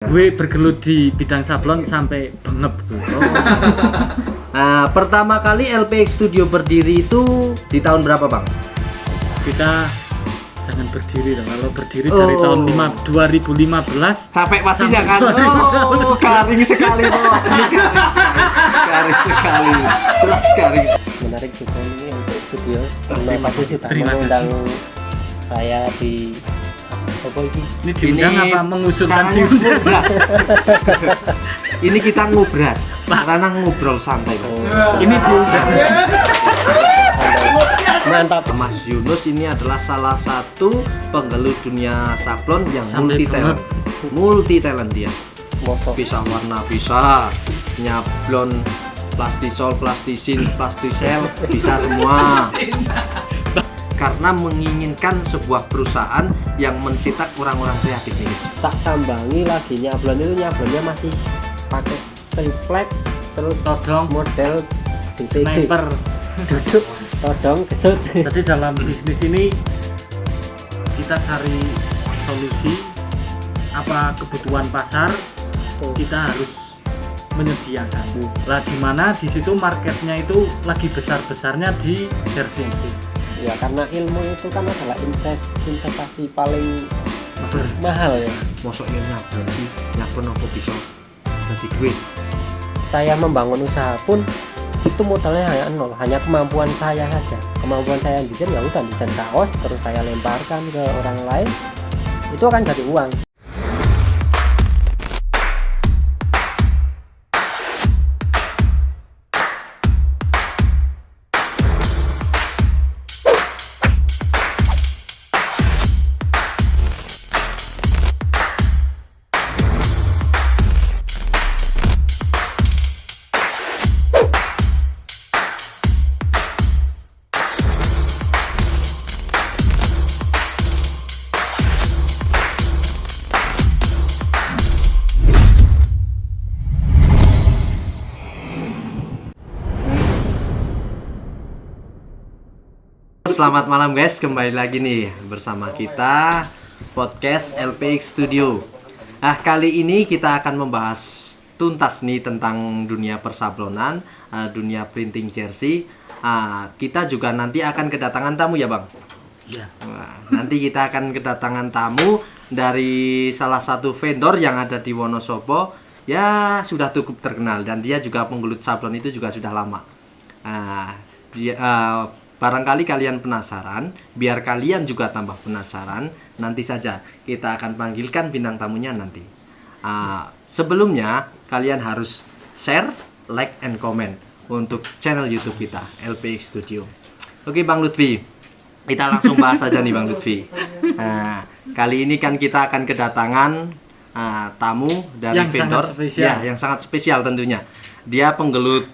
Gue bergelut di bidang sablon sampai bengep. Nah, pertama kali LPX Studio berdiri itu di tahun berapa, Bang? Kita jangan berdiri dong. Kalau berdiri dari tahun 2015. Capek pastinya kan? Oh, garing sekali bos. Garing sekali. Jelas garing. Menarik juga ini untuk studio. Terima kasih sudah mengundang saya di apa ini? Ini diundang apa mengusulkan diundang? Ini kita ngobras, karena ngobrol santai. Ini diundang. Mantap. Mas Yunus ini adalah salah satu penggelut dunia sablon yang multi talent dia. Bisa warna, bisa nyablon, plastisol, plastisin, plastisel, bisa semua. Karena menginginkan sebuah perusahaan yang mencetak orang-orang kreatif ini. Tak sambangi lagi nyablonnya masih pakai triplek, terus Todong, model sniper, duduk, todong, kesut. Jadi dalam bisnis ini kita cari solusi apa kebutuhan pasar, kita harus menyediakan. Lah di mana di situ marketnya itu lagi besar-besarnya di jersey. Ya karena ilmu itu kan adalah investasi paling mahal ya. Mosoknya nyablon sih, nyablon apa bisa jadi duit. Saya membangun usaha pun itu modalnya hanya nol, hanya kemampuan saya saja. Kemampuan saya desain ya udah desain kaos terus saya lemparkan ke orang lain, itu akan jadi uang. Selamat malam guys, kembali lagi nih bersama kita podcast LPX Studio. Nah, kali ini kita akan membahas tuntas nih tentang dunia persablonan, dunia printing jersey. Kita juga nanti akan kedatangan tamu ya Bang? Iya. Nanti kita akan kedatangan tamu dari salah satu vendor yang ada di Wonosobo. Ya sudah cukup terkenal dan dia juga penggelut sablon itu juga sudah lama. Barangkali kalian penasaran, biar kalian juga tambah penasaran, nanti saja kita akan panggilkan bintang tamunya nanti. Sebelumnya, kalian harus share, like, and comment untuk channel YouTube kita, LPX Studio. Oke Bang Lutfi, kita langsung bahas aja nih Bang Lutfi. Kali ini kan kita akan kedatangan tamu dari yang vendor, sangat spesial. ya, yang sangat spesial tentunya. Dia penggelut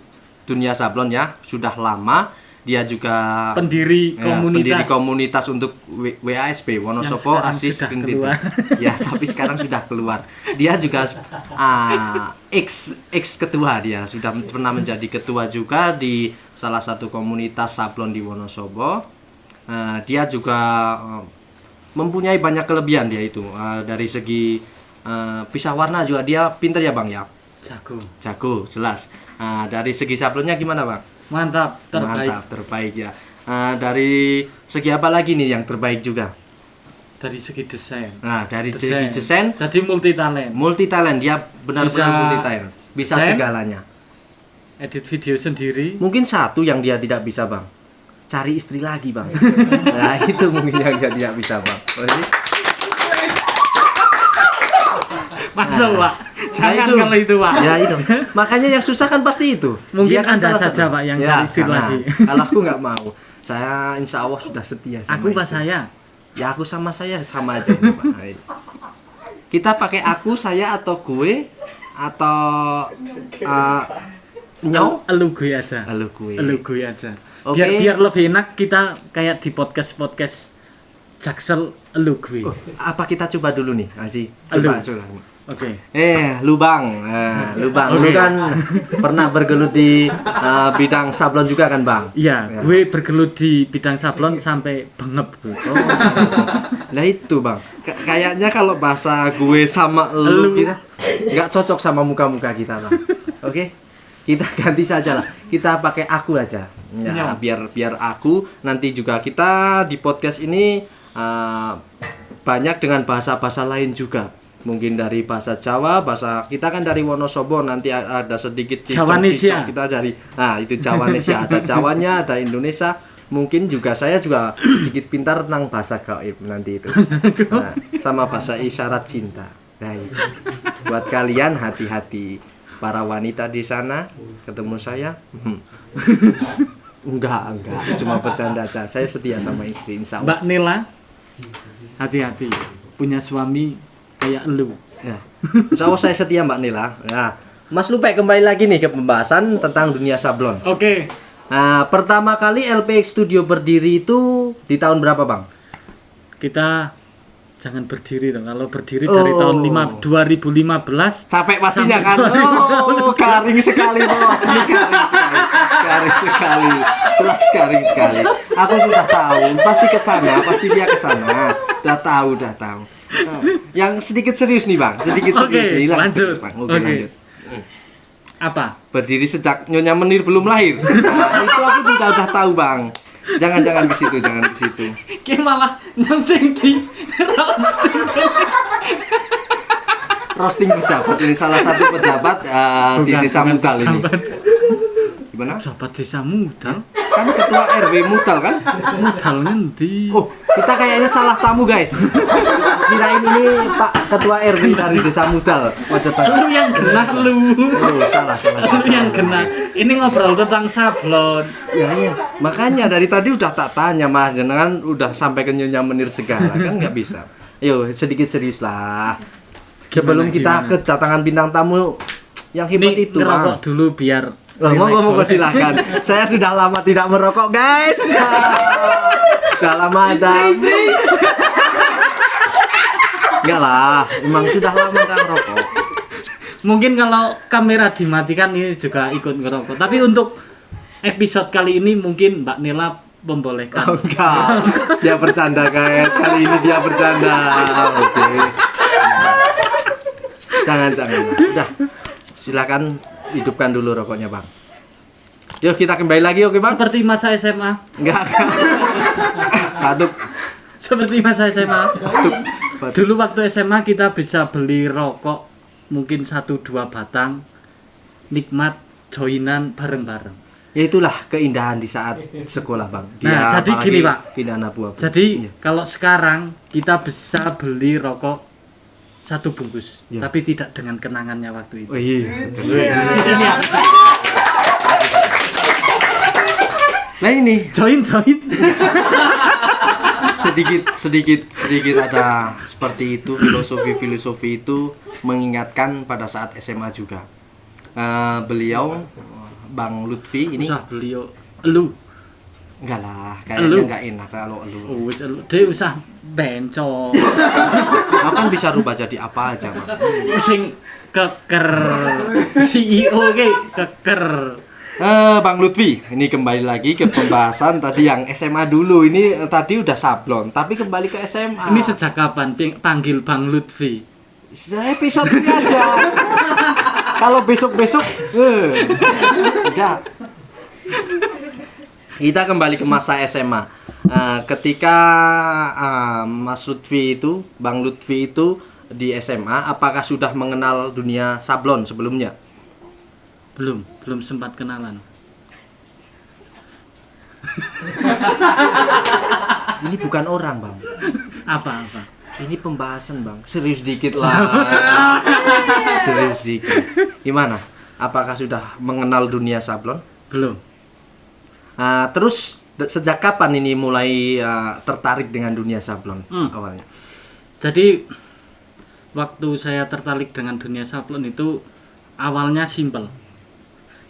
dunia sablon ya, sudah lama. Dia juga pendiri komunitas untuk WASP Wonosobo Asis Printing. Ya, tapi sekarang sudah keluar. Dia juga ex ketua, dia sudah pernah menjadi ketua juga di salah satu komunitas sablon di Wonosobo. Dia juga mempunyai banyak kelebihan dia itu. Dari segi pisah warna juga dia pintar ya Bang ya. Jago, jelas. Dari segi sablonnya gimana Bang? Mantap, terbaik ya. Dari segi apa lagi nih yang terbaik juga? Dari segi desain. Nah, dari segi desain. Jadi multi talent, dia benar-benar multi talent. Bisa desain, segalanya. Edit video sendiri. Mungkin satu yang dia tidak bisa Bang, cari istri lagi Bang. Nah itu mungkin yang dia tidak bisa Bang. Masuk Pak. Jangan itu, kalau itu Pak. Ya itu. Makanya yang susah kan pasti itu. Mungkin dia kan Anda saja Pak yang cari istri lagi. Kalau aku nggak mau. Saya insya Allah sudah setia sama aku pas istri. saya. Ya aku sama saya sama aja Pak. Kita pakai aku, saya atau gue atau elu gue aja. Biar lebih enak kita kayak di podcast Jaksel elu gue. Apa kita coba dulu nih, Azi? Coba. Oke. Lu Bang, lu kan pernah bergelut di bidang sablon juga kan Bang? Iya, gue bergelut di bidang sablon sampai bengep. Nah itu Bang, kayaknya kalau bahasa gue sama lu kita nggak cocok sama muka-muka kita Bang. Oke, kita ganti saja lah, kita pakai aku aja ya, biar aku nanti juga kita di podcast ini banyak dengan bahasa-bahasa lain juga, mungkin dari bahasa Jawa, bahasa kita kan dari Wonosobo, nanti ada sedikit Jawanesia. kita dari itu Jawanesia, ada Jawanya, ada Indonesia. Mungkin juga saya juga sedikit pintar tentang bahasa gaib nanti itu. Nah, sama bahasa isyarat cinta. Baik. Buat kalian hati-hati para wanita di sana ketemu saya. Enggak, cuma bercanda aja. Saya setia sama istri insya Allah. Mbak Nela, hati-hati punya suami kayak elu. Ya. Insya Allah saya setia Mbak Nela. Nah, Mas Lupe kembali lagi nih ke pembahasan tentang dunia sablon. Oke. Nah, pertama kali LPX Studio berdiri itu di tahun berapa, Bang? Kita jangan berdiri dong. Kalau berdiri dari tahun 2015. Capek pastinya kan? Oh, garing sekali bos. Ini garing sekali. Jelas garing sekali. Aku sudah tahu. Pasti kesana. Pasti dia kesana. Udah tahu. Nah, yang sedikit serius nih Bang. Sedikit serius nih. Lanjut. Serius, Bang. Oke, lanjut. Apa? Berdiri sejak Nyonya Menir belum lahir. Nah, itu aku juga udah tahu Bang. Jangan ke situ. Ki malah nyungsing di Roasting pejabat ini salah satu pejabat di Desa Mudal ini. Gimana? Pejabat Desa Mudal? Kan ketua RW Mudal kan? Mudal ngendi? Oh, kita kayaknya salah tamu guys. Kirain ini Pak Ketua RW dari Desa Mudal. Lu yang kena lu. Oh, salah. Lu yang kena. Ini ngobrol tentang sablon. Ya. Makanya dari tadi udah tak tanya Mas, jenengan udah sampai ke Nyonya Menir segala kan nggak bisa. Ayo sedikit serius lah. Sebelum kita kedatangan bintang tamu yang hebat Ini itu, ngerokok Bang. dulu biar Ngomong silahkan. Saya sudah lama tidak merokok, guys. Sudah lama ada. Enggak lah, emang sudah lama enggak merokok. Mungkin kalau kamera dimatikan ini juga ikut ngerokok. Tapi untuk episode kali ini mungkin Mbak Nela membolehkan. Oh, enggak. Dia bercanda, guys. Kali ini dia bercanda. Oke. Jangan. Udah. Silakan hidupkan dulu rokoknya Bang. Yuk kita kembali lagi oke Bang? Seperti masa SMA. Enggak. Batuk. Seperti masa SMA. Dulu waktu SMA kita bisa beli rokok mungkin 1-2 batang, nikmat joinan bareng-bareng. Ya itulah keindahan di saat sekolah Bang. Nah, jadi gini Pak. Pindahan abu-abu. Jadi kalau sekarang kita bisa beli rokok 1 bungkus, tapi tidak dengan kenangannya waktu itu. Oh iya. Nah ini Join. sedikit ada seperti itu, filosofi itu mengingatkan pada saat SMA juga. Beliau Bang Lutfi ini beliau elu. Enggak lah, kayaknya enggak enak kalau elu. Oh, wis elu. Dia usah bencong. Aku kan bisa rubah jadi apa aja, Bang. Sing keker. CEO ke keker. Bang Lutfi, ini kembali lagi ke pembahasan tadi yang SMA dulu. Ini tadi udah sablon, tapi kembali ke SMA. Ini sejak kapan panggil Bang Lutfi? Saya episode ini aja. Kalau besok-besok, udah. Kita kembali ke masa SMA. Ketika Mas Lutfi itu, Bang Lutfi itu di SMA, apakah sudah mengenal dunia sablon sebelumnya? Belum sempat kenalan. Ini bukan orang, Bang. Apa? Ini pembahasan, Bang. Serius dikit lah. Serius dikit. Gimana? Apakah sudah mengenal dunia sablon? Belum. Terus sejak kapan ini mulai tertarik dengan dunia sablon awalnya? Jadi waktu saya tertarik dengan dunia sablon itu awalnya simpel.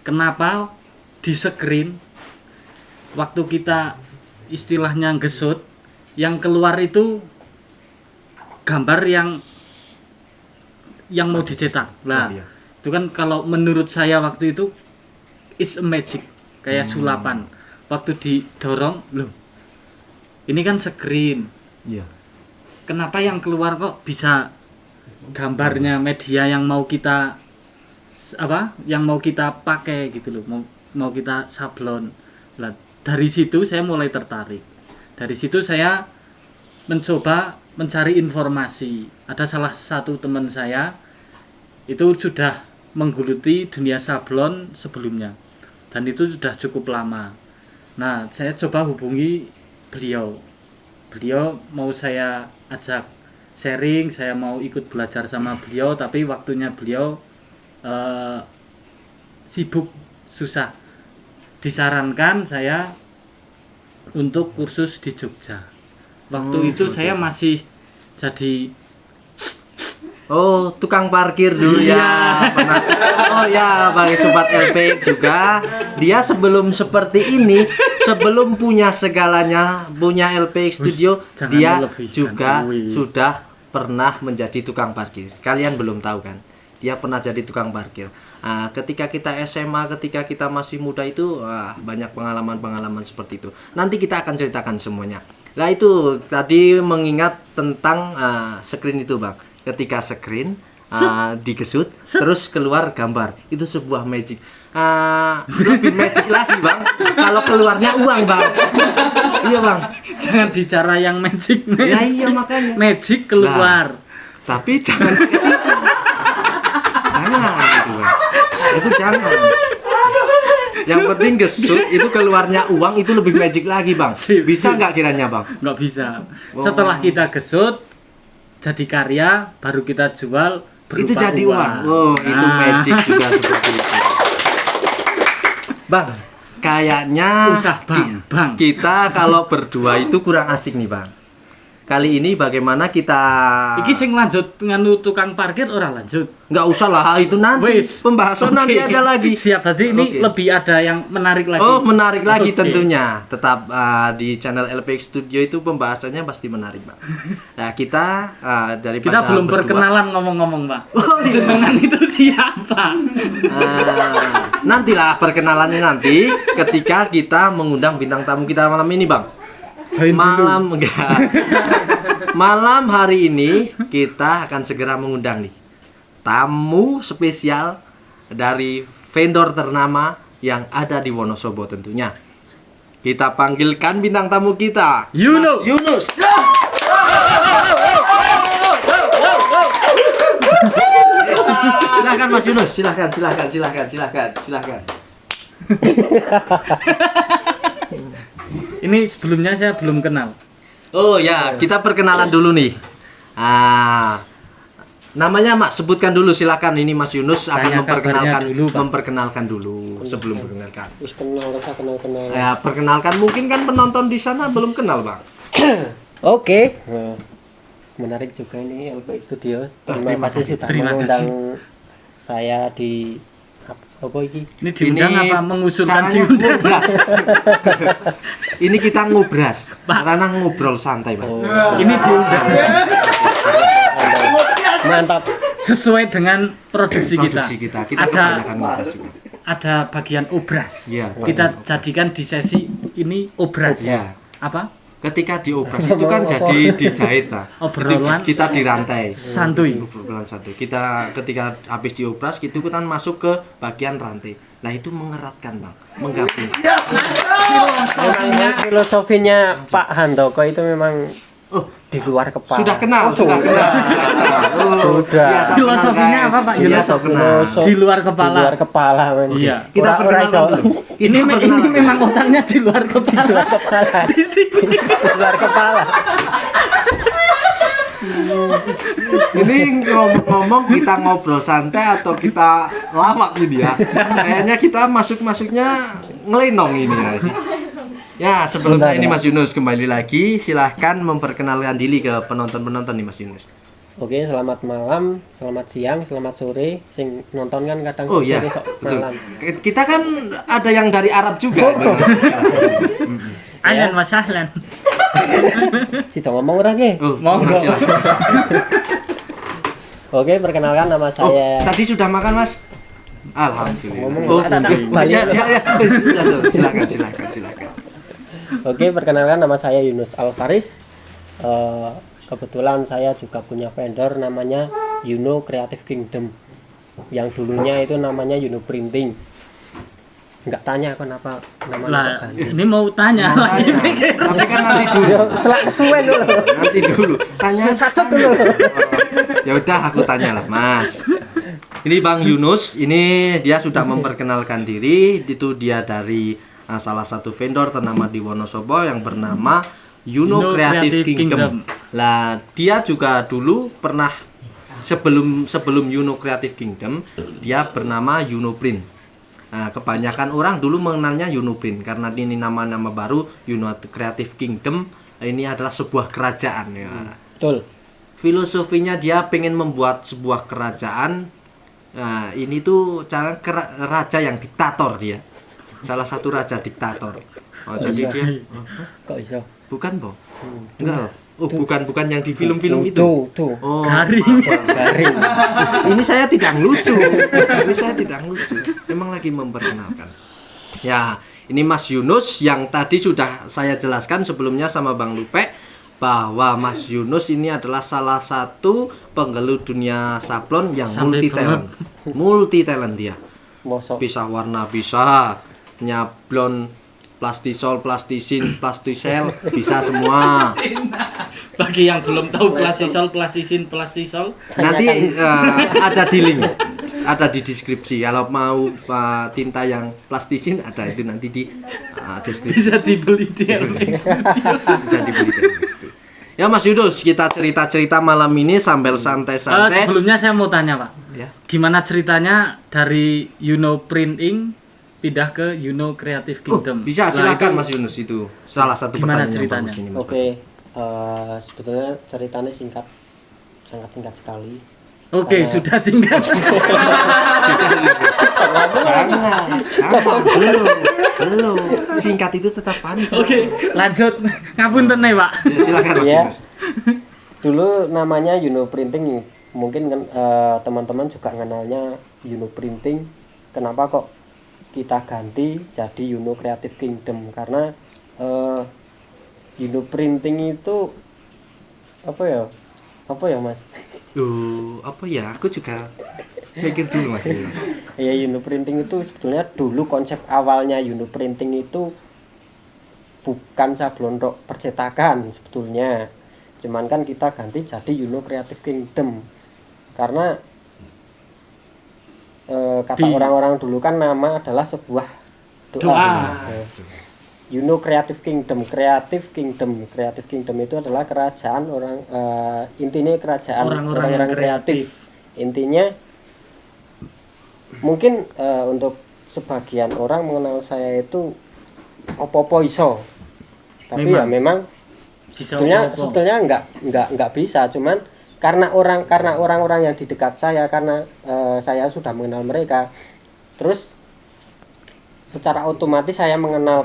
Kenapa di screen waktu kita istilahnya gesut yang keluar itu gambar yang mau dicetak. Nah, iya. itu kan kalau menurut saya waktu itu is a magic, kayak sulapan. Waktu didorong, loh. Ini kan screen. Iya. Kenapa yang keluar kok bisa gambarnya media yang mau kita pakai gitu loh, mau kita sablon. Nah, dari situ saya mulai tertarik. Dari situ saya mencoba mencari informasi. Ada salah satu teman saya itu sudah menggeluti dunia sablon sebelumnya, dan itu sudah cukup lama. Nah, saya coba hubungi beliau mau saya ajak sharing, saya mau ikut belajar sama beliau, tapi waktunya beliau sibuk, susah. Disarankan saya untuk kursus di Jogja. Waktu itu saya masih jadi tukang parkir dulu ya. Pernah. Oh ya, bagi sobat LP juga, dia sebelum seperti ini, sebelum punya segalanya, punya LP Studio, dia juga sudah pernah menjadi tukang parkir. Kalian belum tahu kan? Dia pernah jadi tukang parkir. Ketika kita SMA, ketika kita masih muda itu banyak pengalaman-pengalaman seperti itu. Nanti kita akan ceritakan semuanya. Nah itu tadi mengingat tentang screen itu Bang. Ketika screen digesut terus keluar gambar, itu sebuah magic. Lebih magic lagi Bang kalau keluarnya uang Bang. Iya Bang, jangan bicara yang magic. Ya iya makanya magic keluar. Nah, tapi jangan jangan gitu Bang. Itu jangan. Yang penting gesut itu keluarnya uang, itu lebih magic lagi Bang. Bisa nggak kiranya Bang? Nggak bisa. Setelah kita gesut jadi karya, baru kita jual berupa itu jadi uang. Itu magic juga seperti itu. Bang, kayaknya bang. Kita kalau berdua itu kurang asik nih Bang. Kali ini bagaimana kita iki sing lanjut nganu tukang parkir orang lanjut? Nggak usah lah, itu nanti pembahasan nanti ada lagi. Siap, berarti ini lebih ada yang menarik lagi. Oh, menarik lagi tentunya. Tetap di channel LPX Studio itu pembahasannya pasti menarik, Pak. Nah, kita daripada kita belum berdua, perkenalan ngomong-ngomong, Pak. Jenengan itu siapa? Nantilah perkenalannya nanti ketika kita mengundang bintang tamu kita malam ini, Bang. Malam enggak. Malam hari ini kita akan segera mengundang nih tamu spesial dari vendor ternama yang ada di Wonosobo tentunya. Kita panggilkan bintang tamu kita, Yunus. Silakan Mas Yunus, silakan. Ini sebelumnya saya belum kenal. Oh ya, kita perkenalan dulu nih. Namanya Mak, sebutkan dulu silakan. Ini Mas Yunus akan memperkenalkan dulu sebelum perkenalkan. Ya, perkenalkan, mungkin kan penonton di sana belum kenal, Bang. Oke. Menarik juga ini LP Studio. Terima kasih sudah mengundang saya di apa ini? Ini diundang apa mengusulkan diundang? Ini kita ngobras, karena ngobrol santai, Bang. Ini diundang. Mantap. Sesuai dengan produksi kita. Kita ada bagian obras. Ya, kita jadikan di sesi ini obras. Ya. Apa? Ketika diobras itu kan jadi dijahit, Pak. Obrolan kita dirantai. Santuy. Obrolan santuy. Kita ketika habis diobras itu kan masuk ke bagian rantai. Nah, itu mengeratkan, Bang. Menggabung. Memang filosofinya Pak Handoko itu memang di luar kepala. Sudah kenal. Sudah. Filosofinya apa, Pak Yunus? Di luar kepala. Di luar kepala. Iya. Kita perkenalkan dulu. Ini memang otaknya di luar kepala. Di luar kepala. Di sini. Di luar kepala. Ini ngomong-ngomong kita ngobrol santai atau kita lawak nih dia? Kayaknya kita masuknya ngelenong ini ya sih. Ya, sebelumnya ini Mas Yunus kembali lagi, silahkan memperkenalkan diri ke penonton-penonton nih Mas Yunus. Oke, selamat malam, selamat siang, selamat sore. Sing nonton kan kadang sore iya, malam. Kita kan ada yang dari Arab juga. Ahlan wa sahlan. Kita ngomong orang ya? Monggo. Oke, perkenalkan nama saya. Tadi sudah makan, Mas? Alhamdulillah. Silakan. Oke, perkenalkan nama saya Yunus Alfaris. Kebetulan saya juga punya vendor namanya Yuno Creative Kingdom. Yang dulunya itu namanya Yuno Printing. Enggak tanya kenapa namanya Lah, ganti. ini mau tanya lagi. Tapi kan nanti dulu. Yo, kesuwen dulu. Nanti dulu. Tanya Sacet dulu. Ya udah aku tanya lah, Mas. Ini Bang Yunus, ini dia sudah memperkenalkan diri. Itu dia dari salah satu vendor ternama di Wonosobo yang bernama Yuno Creative Kingdom. Lah, dia juga dulu pernah sebelum Yuno Creative Kingdom, dia bernama Yuno Print. Nah, kebanyakan orang dulu mengenalnya Yuno Print karena ini nama-nama baru. Yuno Creative Kingdom ini adalah sebuah kerajaan ya. Betul. Filosofinya dia pengen membuat sebuah kerajaan. Nah, ini tuh cara raja yang diktator dia. Salah satu raja diktator. Oh, jadi dia Kok iso? bukan, Bo? Enggak. Oh, bukan yang di film-film itu. Tuh. Oh, Garing. Garing. ini saya tidak lucu. Ini saya tidak lucu. Memang lagi memperkenalkan. Ya, ini Mas Yunus yang tadi sudah saya jelaskan sebelumnya sama Bang Lupe bahwa Mas Yunus ini adalah salah satu penggelut dunia sablon yang Sampai multi talent dia. Mosok. Bisa warna, bisa nyablon, plastisol, plastisin, plastisel, bisa semua. Bagi yang belum tahu plastisol. Nanti ada di link, ada di deskripsi. Kalau mau tinta yang plastisin ada itu nanti di deskripsi. Bisa dibeli di LX. Bisa dibeli di LX. Ya Mas Yunus, kita cerita-cerita malam ini sambil santai-santai. Sebelumnya saya mau tanya Pak, Ya. gimana ceritanya dari Yuno Printing pindah ke Yuno Creative Kingdom? Bisa Lah, silakan itu Mas Yunus, itu salah satu gimana pertanyaan yang ceritanya? bagus ini, Mas. Oke, sebetulnya ceritanya singkat, sangat singkat sekali. Oke, sudah singkat. Jangan, belum. Singkat itu tetap panjang. Oke, lanjut. Ngapunten nih Pak. Ya, silakan Mas Ya. Yunus. Dulu namanya Yuno Printing, mungkin kan teman-teman juga kenalnya Yuno Printing. Kenapa kok kita ganti jadi Yuno Creative Kingdom? Karena Yuno Printing itu apa ya Mas? Apa ya? Aku juga mikir dulu Mas. Ya Yuno Printing itu sebetulnya dulu konsep awalnya Yuno Printing itu bukan sablon rok percetakan sebetulnya. Cuman kan kita ganti jadi Yuno Creative Kingdom. Karena kata orang-orang dulu kan nama adalah sebuah doa. Yuno Creative Kingdom itu adalah kerajaan orang, intinya kerajaan orang-orang kreatif. Intinya mungkin untuk sebagian orang mengenal saya itu opo-opo iso. Tapi ya memang sebetulnya enggak bisa, cuman karena orang-orang yang di dekat saya, karena saya sudah mengenal mereka, terus secara otomatis saya mengenal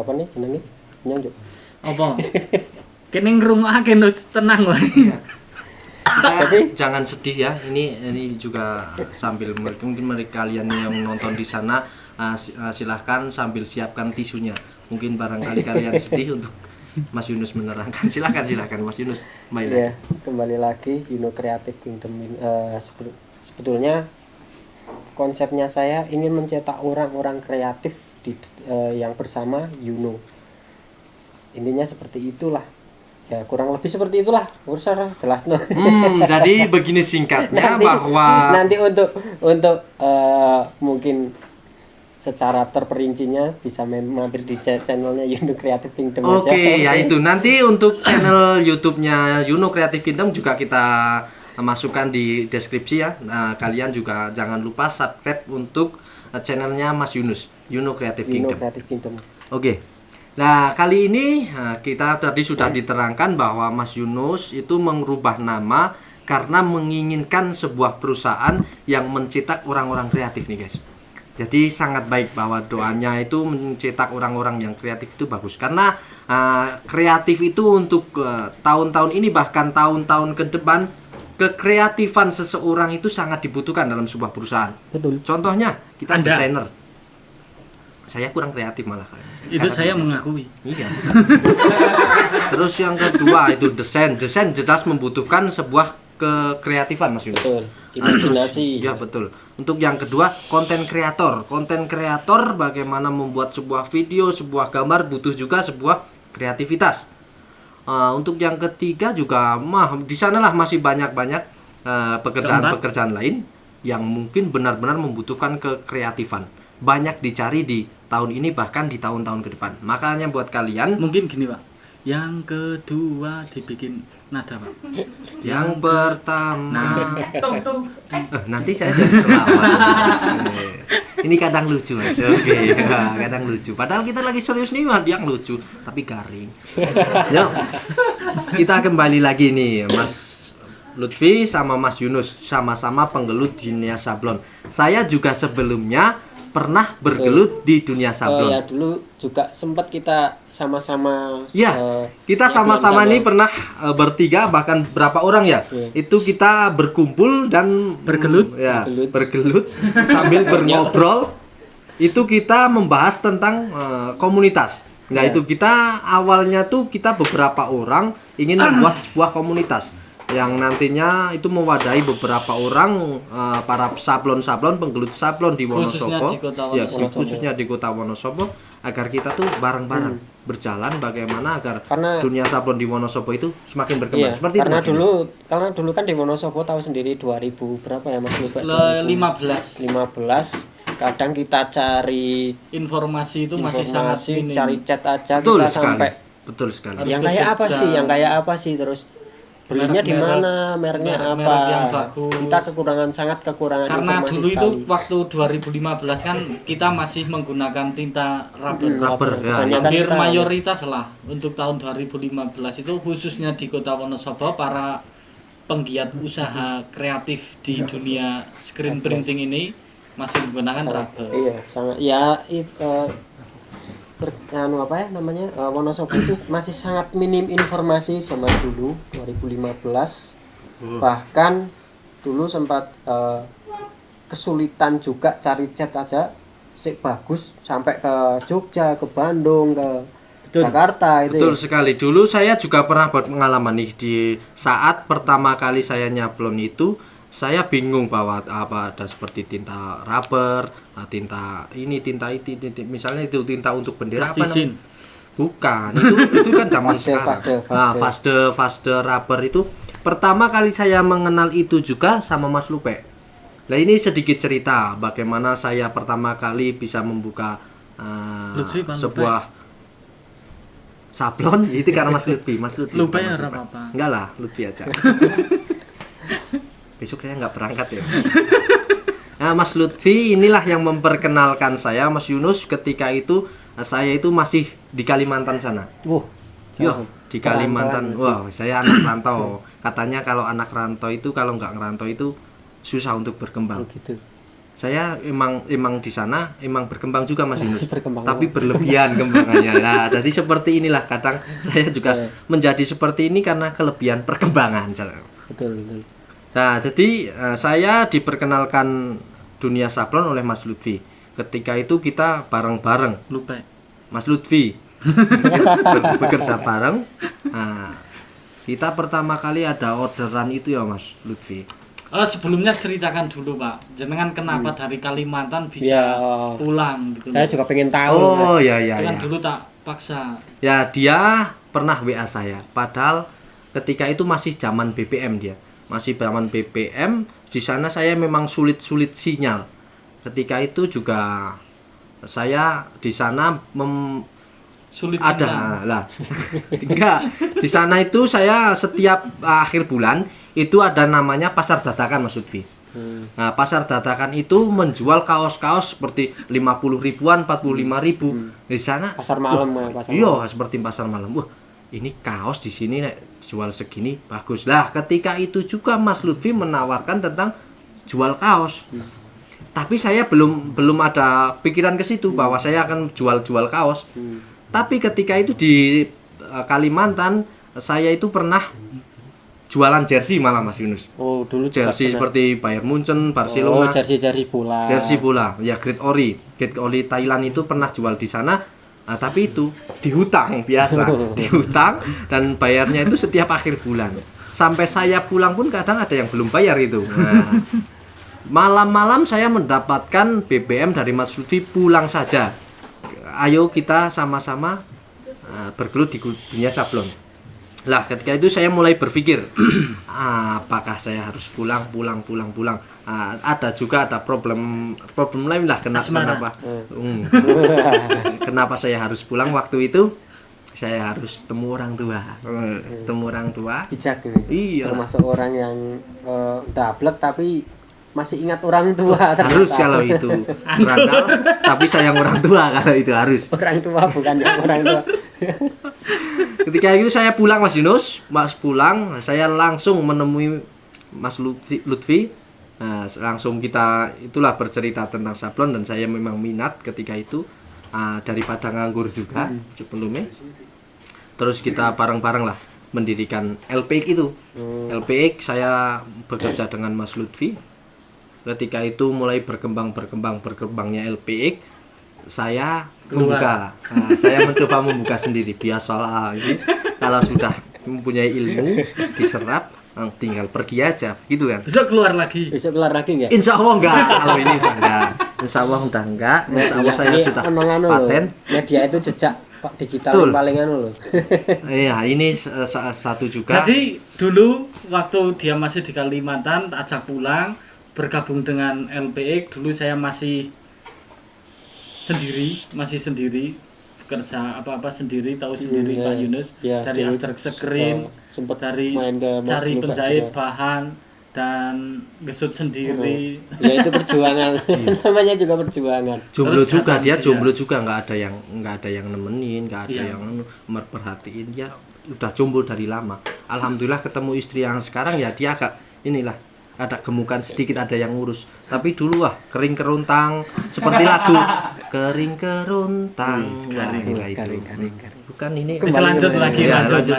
apa nih jenenge nyonjuk Apa? Kene ngrungokake Nus, tenang wae. Jadi Jangan sedih ya. Ini juga sambil mungkin mereka kalian yang nonton di sana silahkan sambil siapkan tisunya. Mungkin barangkali kalian sedih untuk Mas Yunus menerangkan. Silakan Mas Yunus. ya, kembali lagi Yuno Creative Kingdom. Sebetulnya konsepnya saya ingin mencetak orang-orang kreatif yang bersama Yuno. Intinya seperti itulah. Ya kurang lebih seperti itulah. Usah jelas no. Jadi begini singkatnya bahwa nanti untuk mungkin secara terperincinya bisa mampir di channelnya Yuno Creative Kingdom aja. Oke, ya itu nanti untuk channel YouTube-nya Yuno Creative Kingdom juga kita masukkan di deskripsi ya. Nah, kalian juga jangan lupa subscribe untuk channelnya Mas Yunus, Yuno Creative Kingdom. Oke. Nah, kali ini kita tadi sudah diterangkan bahwa Mas Yunus itu mengubah nama karena menginginkan sebuah perusahaan yang mencetak orang-orang kreatif nih, guys. Jadi sangat baik bahwa doanya itu mencetak orang-orang yang kreatif itu bagus. Karena kreatif itu untuk tahun-tahun ini bahkan tahun-tahun ke depan, kekreatifan seseorang itu sangat dibutuhkan dalam sebuah perusahaan. Betul. Contohnya kita Anda. desainer. Saya kurang kreatif malah. Itu saya mengakui. Iya. Terus yang kedua itu desain. Desain jelas membutuhkan sebuah kekreatifan Mas Yunus. Betul. Imajinasi. Ya betul. Untuk yang kedua, konten kreator. Konten kreator bagaimana membuat sebuah video, sebuah gambar butuh juga sebuah kreativitas. Untuk yang ketiga juga di sanalah masih banyak-banyak pekerjaan-pekerjaan lain yang mungkin benar-benar membutuhkan kekreatifan. Banyak dicari di tahun ini bahkan di tahun-tahun ke depan. Makanya buat kalian Mungkin gini Pak, yang kedua dibikin nada Pak. yang pertama nanti saya jadi selawat. Ini kadang lucu Mas. Oke, kadang lucu. Padahal kita lagi serius nih, yang lucu tapi garing. Yuk, kita kembali lagi nih Mas Lutfi sama Mas Yunus, sama-sama penggelut dunia sablon. Saya juga sebelumnya pernah bergelut di dunia sablon. Ya dulu juga sempat kita sama-sama. Ya, kita sama-sama nih pernah bertiga bahkan berapa orang ya? Itu kita berkumpul dan bergelut, ya, bergelut sambil berngobrol. Itu kita membahas tentang komunitas. Nah, itu kita awalnya tuh kita beberapa orang ingin membuat sebuah komunitas yang nantinya itu mewadahi beberapa orang para sablon-sablon, penggelut sablon di Wonosobo, khususnya di kota Wonosobo, agar kita tuh bareng-bareng berjalan bagaimana agar dunia sablon di Wonosobo itu semakin berkembang. Seperti karena itu, karena dulu kan di Wonosobo tahu sendiri 2000 berapa ya Mas Lupa? 15. Kadang kita cari Informasi itu masih sangat minim. cari chat aja betul kita sekali. sampai Betul sekali. yang kayak apa sih terus belinya di mana, mereknya apa. Yang bagus. Kita kekurangan Karena informasi dulu itu sekali. waktu 2015 kan kita masih menggunakan tinta rubber. Ya, Hampir mayoritas lah untuk tahun 2015 itu khususnya di kota Wonosobo para penggiat usaha kreatif di dunia screen printing ini masih menggunakan rubber. Iya, sangat ya Wonosobo itu masih sangat minim informasi zaman dulu 2015. Bahkan dulu sempat kesulitan juga cari cat aja sih bagus sampai ke Jogja, ke Bandung, ke Jakarta itu. Betul sekali. Dulu saya juga pernah berpengalaman nih di saat pertama kali saya nyablon itu. Saya bingung bahwa ada seperti tinta rubber, tinta ini, misalnya itu tinta untuk bendera apa namanya? Bukan, itu kan zaman sekarang. Nah, fast rubber itu pertama kali saya mengenal itu juga sama Mas Lupe. Nah, ini sedikit cerita bagaimana saya pertama kali bisa membuka sebuah sablon itu karena Mas Lutfi. Lupa ya apa-apa. Enggak lah, Lutfi aja. Besok saya nggak berangkat ya. Nah, Mas Lutfi inilah yang memperkenalkan saya, Mas Yunus, ketika itu saya itu masih di Kalimantan sana. Di Kalimantan. Wah, saya anak rantau. Katanya kalau anak rantau itu kalau nggak ngerantau itu susah untuk berkembang. Gitu. Saya emang di sana emang berkembang juga Mas Yunus. Tapi berlebihan kembangannya. Nah, jadi seperti inilah kadang saya juga menjadi seperti ini karena kelebihan perkembangan. Betul. Nah, jadi saya diperkenalkan dunia sablon oleh Mas Lutfi. Ketika itu kita bareng-bareng. Lupa. Mas Lutfi bekerja bareng. Nah, kita pertama kali ada orderan itu ya Mas Lutfi. Sebelumnya ceritakan dulu Pak, jenengan kenapa dari Kalimantan bisa pulang gitu. Saya juga pengen tahu. Oh ya. Jangan dulu tak paksa. Ya, dia pernah WA saya. Padahal ketika itu masih zaman BBM dia. Masih zaman BBM, di sana saya memang sulit sinyal. Ketika itu juga saya di sana sulit ada lah. Enggak. Di sana itu saya setiap akhir bulan itu ada namanya pasar dadakan Mas Lutfi. Nah, pasar dadakan itu menjual kaos-kaos seperti 50 ribuan, 45 ribu. Di sana pasar malam seperti pasar malam. Wah, ini kaos di sini nek jual segini bagus lah. Ketika itu juga Mas Lutfi menawarkan tentang jual kaos. Tapi saya belum ada pikiran ke situ bahwa saya akan jual kaos. Tapi ketika itu di Kalimantan saya itu pernah jualan jersey malah Mas Yunus. Oh, dulu jersey seperti Bayern Munchen, Barcelona. Oh, jersey bola. Jersey bola. Ya, Great Ori Thailand itu pernah jual di sana. Nah, tapi itu dihutang biasa, dihutang dan bayarnya itu setiap akhir bulan. sampai saya pulang pun kadang ada yang belum bayar itu. Nah, malam-malam saya mendapatkan BBM dari Mas Lutfi, pulang saja. Ayo kita sama-sama bergelut di dunia sablon. Lah ketika itu saya mulai berpikir, apakah saya harus pulang. Ada problem lain lah kenapa saya harus pulang waktu itu. Saya harus temu orang tua. Bijak Iya. Termasuk orang yang dablek tapi masih ingat orang tua. Harus kalau itu berandal, tapi sayang orang tua kalau itu harus. Orang tua bukan yang orang tua. Ketika itu saya pulang Mas Yunus, saya langsung menemui Mas Lutfi. Nah, langsung kita itulah bercerita tentang sablon dan saya memang minat ketika itu daripada nganggur juga sebelumnya. Terus kita bareng-bareng lah mendirikan LPX itu. LPX saya bekerja dengan Mas Lutfi. Ketika itu mulai berkembangnya LPX, saya membuka. Saya mencoba membuka sendiri. Biasalah ini kalau sudah mempunyai ilmu diserap, tinggal pergi aja gitu kan. Besok keluar lagi enggak? Insya Allah enggak. Kalau ini udah enggak. Insya Allah udah enggak. Insya Allah saya sudah paten. Media itu jejak Pak digital Betul. paling anu loh. Iya, ini satu juga. Jadi dulu waktu dia masih di Kalimantan ajak pulang bergabung dengan LPX. Dulu saya masih sendiri bekerja apa-apa sendiri, tahu sendiri Pak Yunus. Ya, dari after screen, sempat dari cari penjahit bahan dan gesut sendiri. Ya itu perjuangan. Namanya juga perjuangan. Jomblo Terus juga dia, ya. jomblo juga nggak ada yang nemenin, nggak ada yang merhatiin, ya udah jomblo dari lama. Alhamdulillah ketemu istri yang sekarang ya dia agak inilah ada gemukan sedikit, ada yang ngurus. Tapi dulu kering keruntang seperti lagu kering keruntang. Kering. Bukan ini. Lanjut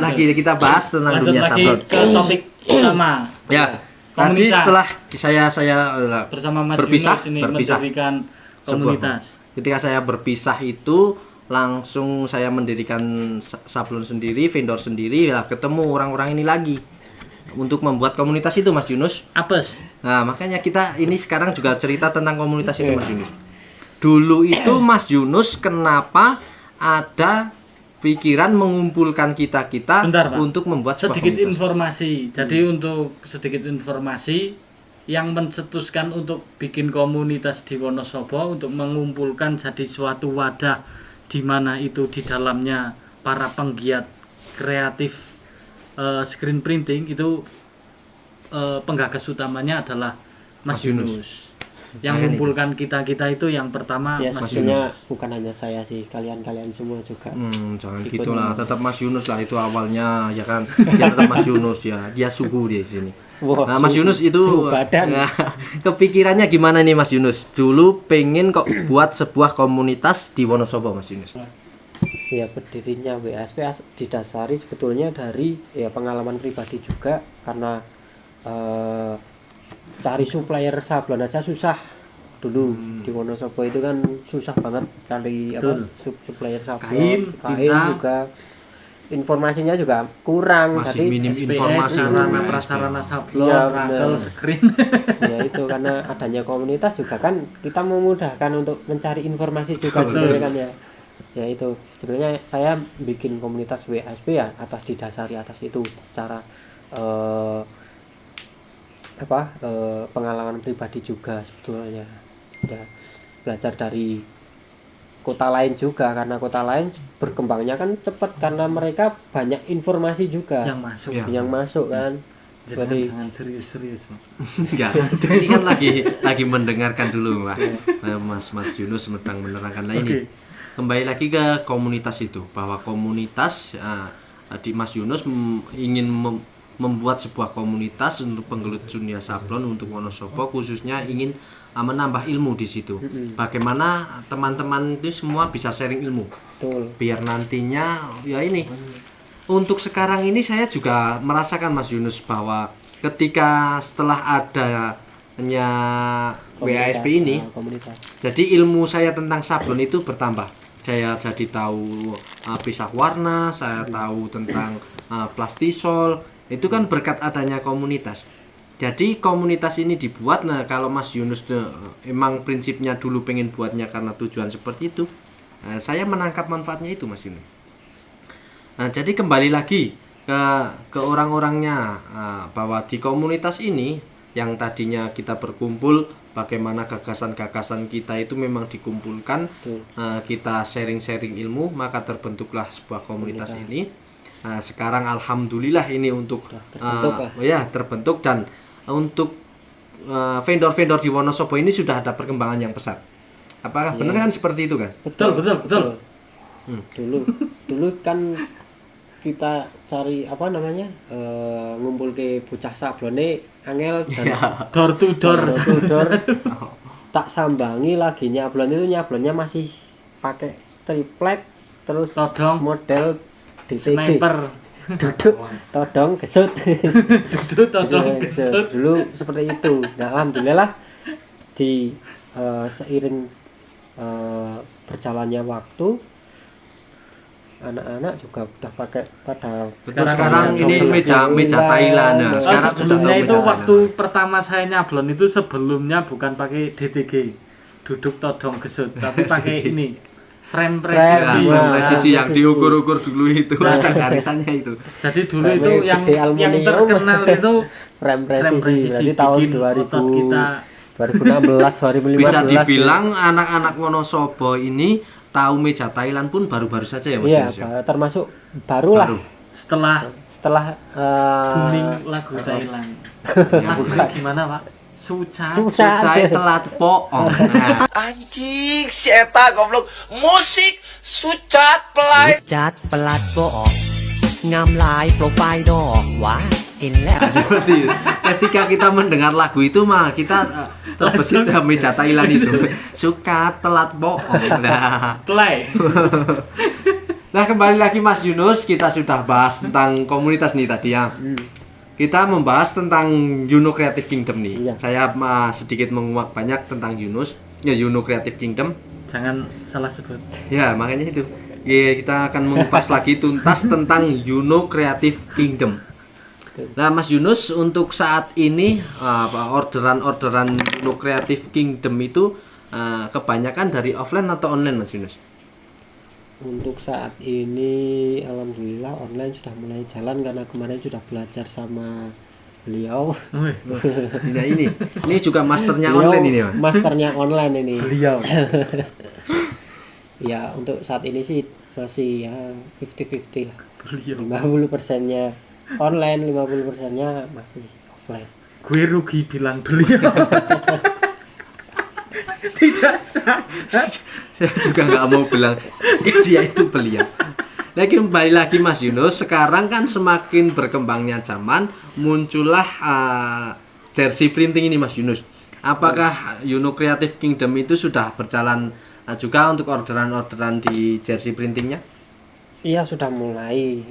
lagi kita bahas tentang lanjut dunia lagi sablon. ke topik utama. Ya. Tadi setelah saya bersama Mas berpisah Yunus ini mendirikan komunitas. Ketika saya berpisah itu langsung saya mendirikan sablon sendiri, vendor sendiri, lah ketemu orang-orang ini lagi untuk membuat komunitas itu Mas Yunus. Apes. Nah, makanya kita ini sekarang juga cerita tentang komunitas itu Mas Yunus. Dulu itu Mas Yunus kenapa ada pikiran mengumpulkan kita Bentar, Pak. untuk membuat sebuah sedikit komunitas. informasi. Jadi untuk sedikit informasi yang mencetuskan untuk bikin komunitas di Wonosobo untuk mengumpulkan jadi suatu wadah di mana itu di dalamnya para penggiat kreatif screen printing itu penggagas utamanya adalah Mas Yunus. Yang mengumpulkan kita itu yang pertama Ya, Mas maksudnya Yunus. bukan hanya saya sih, kalian semua juga. Jangan Ikut gitulah, tetap Mas Yunus lah itu awalnya ya kan. Dia tetap Mas Yunus ya, dia suhu di sini. Wah, Nah, Mas Yunus itu suhu badan. nah, kepikirannya gimana nih Mas Yunus? Dulu pengen kok buat sebuah komunitas di Wonosobo Mas Yunus. Ya, berdirinya WASP didasari sebetulnya dari ya pengalaman pribadi juga, karena cari supplier sablon aja susah dulu. Di Wonosobo itu kan susah banget cari supplier sablon, kain juga informasinya juga kurang. Masih Jadi minim SPS, informasi. sarana prasarana sablon, Iya, rangkel, benar. screen. ya itu karena adanya komunitas juga kan kita memudahkan untuk mencari informasi juga Betul. gitu kan ya. Ya itu sebetulnya saya bikin komunitas WASP ya didasari atas itu secara pengalaman pribadi juga sebetulnya. Ya, belajar dari kota lain juga, karena kota lain berkembangnya kan cepat karena mereka banyak informasi juga yang masuk. Ya. yang masuk kan. Jadi Jangan serius-serius, Pak. Enggak, ini kan lagi mendengarkan dulu Pak. Mas Yunus sedang menerangkan lah ini. Kembali lagi ke komunitas itu, bahwa komunitas di Mas Yunus ingin membuat sebuah komunitas untuk penggelut dunia sablon untuk Wonosobo, khususnya ingin menambah ilmu di situ. Bagaimana teman-teman itu semua bisa sharing ilmu. betul. Biar nantinya ya ini. Untuk sekarang ini saya juga merasakan Mas Yunus bahwa ketika setelah adanya WASP ini, Komunitas. jadi ilmu saya tentang sablon itu bertambah. Saya jadi tahu pisah warna, saya tahu tentang plastisol, Itu kan berkat adanya komunitas. Jadi komunitas ini dibuat. Nah kalau Mas Yunus emang prinsipnya dulu pengen buatnya karena tujuan seperti itu, saya menangkap manfaatnya itu Mas Yunus. Nah jadi kembali lagi ke orang-orangnya, bahwa di komunitas ini yang tadinya kita berkumpul, bagaimana gagasan-gagasan kita itu memang dikumpulkan, kita sharing-sharing ilmu, maka terbentuklah sebuah komunitas ini. Sekarang alhamdulillah ini untuk terbentuk, dan untuk vendor-vendor di Wonosobo ini sudah ada perkembangan yang pesat. Apakah benar kan seperti itu kan? Betul. Dulu kan kita cari ngumpul ke bocah sablone angel dan door to door. Tak sambangi lagi nyablonnya masih pakai triplek, terus todong model DTG sniper, duduk todong gesut. gesut. Dulu seperti itu. Nah alhamdulillah di seiring berjalannya waktu, anak-anak juga udah pakai pada sekarang ini meja Thailand. Nah, sekarang sebelumnya itu meja waktu pertama saya nyablon itu sebelumnya bukan pakai DTG duduk todong gesut, tapi pakai ini frame presisi. Presisi yang diukur-ukur dulu itu ada garisannya itu. Jadi dulu itu yang terkenal itu frame presisi. Berarti tahun 2016 2015 bisa dibilang anak-anak Wonosobo ini tahu meja Thailand pun baru-baru saja ya Mas Yunus. Iya, termasuk barulah setelah booming lagu Thailand. Lagunya gimana Pak? Sucai telat poong. Anjing, si eta goblok. Musik sucat pelai. Sucat pelat bohong ngamlai profile dong. Wah, inlet. Seperti ketika kita mendengar lagu itu mah kita terbesit meja Thailand itu. Suka telat bohong. Nah, kembali lagi Mas Yunus, kita sudah bahas tentang komunitas nih tadi ya. Kita membahas tentang Yuno Creative Kingdom nih. Iya. Saya sedikit menguak banyak tentang Yunus, Yuno Creative Kingdom. Jangan salah sebut. Ya, makanya itu. Kita akan mengupas lagi tuntas tentang Yuno Creative Kingdom. Nah, Mas Yunus, untuk saat ini orderan Yuno Creative Kingdom itu kebanyakan dari offline atau online, Mas Yunus? Untuk saat ini alhamdulillah online sudah mulai jalan karena kemarin sudah belajar sama beliau. Nah, ini juga masternya online ini, Mas. Masternya online ini. Beliau. Ya, untuk saat ini sih masih ya 50-50 lah. Beliau. 50%-nya online, 50%-nya masih offline. Gue rugi bilang beliau. Tidak sah. Saya juga nggak mau bilang dia itu beliau. Nah, kembali lagi Mas Yunus, sekarang kan semakin berkembangnya zaman, muncullah jersey printing ini Mas Yunus. Apakah Yuno Creative Kingdom itu sudah berjalan juga untuk orderan-orderan di jersey printingnya? Iya, sudah mulai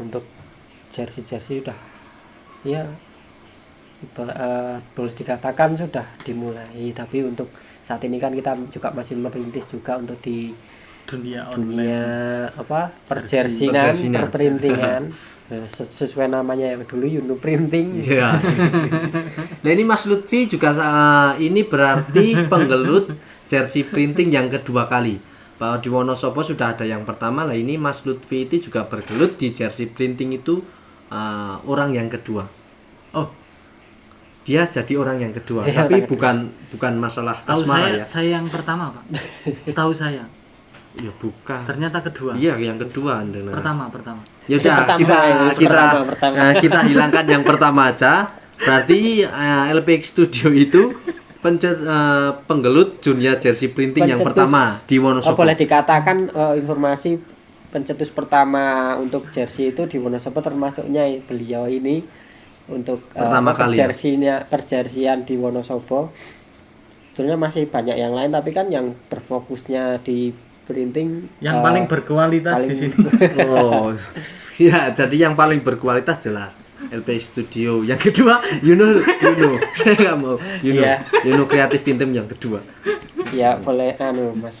untuk jersey sudah ya boleh dikatakan sudah dimulai, tapi untuk saat ini kan kita juga masih merintis juga untuk di dunia perjersinan, perprintingan. Sesuai namanya yang dulu Yuno Printing. Iya. Nah, ini Mas Lutfi juga ini berarti penggelut jersey printing yang kedua kali. Bahwa di Wonosobo sudah ada yang pertama, lah ini Mas Lutfi itu juga bergelut di jersey printing itu orang yang kedua. Oh, dia jadi orang yang kedua, tapi bukan masalah asmara ya. Saya yang pertama, Pak. Setahu saya. Ya bukan. Ternyata kedua. Iya, yang kedua. Pertama. Ya udah, kita hilangkan yang pertama aja. Berarti LPX Studio itu penggelut dunia jersey printing yang pertama di Wonosobo. Boleh dikatakan informasi pencetus pertama untuk jersey itu di Wonosobo, termasuknya beliau ini untuk pertama kali perjersian di Wonosobo. Sebetulnya masih banyak yang lain, tapi kan yang berfokusnya di printing yang paling berkualitas di sini. Oh, ya, jadi yang paling berkualitas jelas LPX Studio. Yang kedua Yuno. Saya nggak mau Yuno Creative Kingdom yang kedua. Ya boleh Mas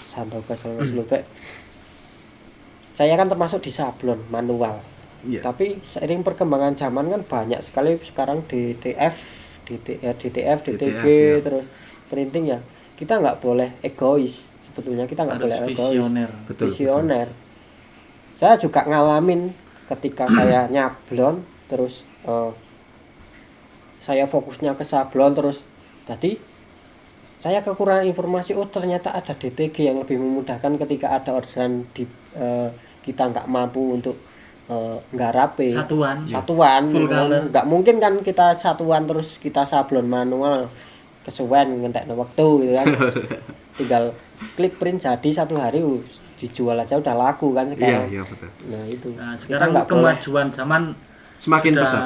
Santoga sama Mas Lupek. Saya kan termasuk di sablon manual. Iya. Tapi seiring perkembangan zaman kan banyak sekali sekarang DTF, DTG, ya. terus printing ya. Kita nggak boleh egois. Sebetulnya kita nggak boleh Harus egois. visioner. Betul. Visioner. Saya juga ngalamin ketika saya nyablon terus saya fokusnya ke sablon terus tadi saya kekurangan informasi, oh ternyata ada DTG yang lebih memudahkan ketika ada orderan kita nggak mampu untuk ngarape Satuan. gitu Full kan. color. Nggak mungkin kan kita satuan terus kita sablon manual kesuwen ngentekno waktu gitu kan. Tinggal klik print jadi satu hari dijual aja udah laku kan sekarang. Iya, betul. Nah itu. Nah, Kita sekarang nggak boleh. kemajuan zaman Semakin sudah pesat.